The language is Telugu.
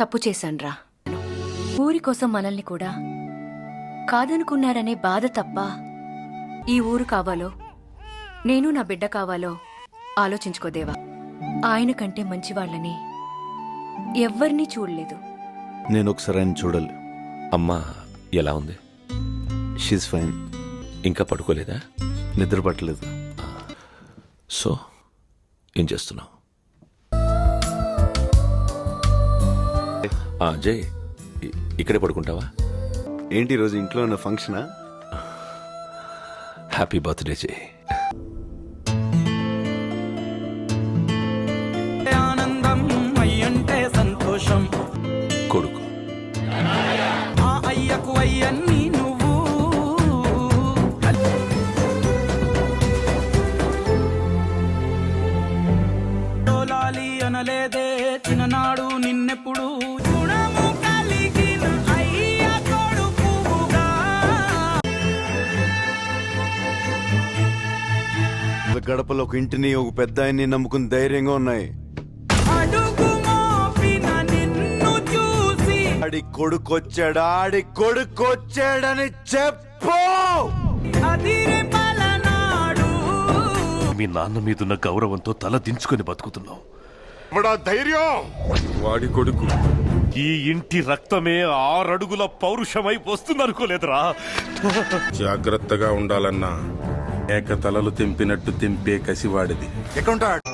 తప్పు చేశాన్రా. ఊరి కోసం మనల్ని కూడా కాదనుకున్నారనే బాధ తప్ప ఈ ఊరు కావాలో నేను నా బిడ్డ కావాలో ఆలోచించుకోదేవా. ఆయన కంటే మంచివాళ్లని ఎవ్వరినీ చూడలేదు. నేను ఒకసారి ఆయన చూడాలి. అమ్మా ఎలా ఉంది? She's fine. ఇంకా పడుకోలేదా? నిద్ర పట్టలేదు. సో ఏం చేస్తున్నావు? జయ్, ఇక్కడే పడుకుంటావా? ఏంటి ఈరోజు ఇంట్లో ఉన్న ఫంక్షనా? హ్యాపీ బర్త్డే జయ్. ఆనందం అయ్యంటే సంతోషం, కొడుకు ఆ అయ్యకు అయ్యన్ని నువ్వు. లాలి అనలేదే చిన్ననాడు నిన్నెప్పుడు గుణము కలిగిన అయ్య కొడుకుగా. గడపలో ఒక ఇంటిని ఒక పెద్ద ఆయన్ని నమ్ముకుని ధైర్యంగా ఉన్నాయి. అడుగు మోపిన నిన్ను చూసి ఆడి కొడుకొచ్చాడని చెప్పు. అదిరే పలనాడు. మీ నాన్న మీదున్న గౌరవంతో తల దించుకొని బతుకుతున్నావు. వాడి కొడుకు ఈ ఇంటి రక్తమే 6 అడుగుల పౌరుషమై వస్తుందనుకోలేదురా. జాగ్రత్తగా ఉండాలన్నా ఏక తలలు తెంపినట్టు తెంపే కసివాడిది. ఎక్కడుంటాడు?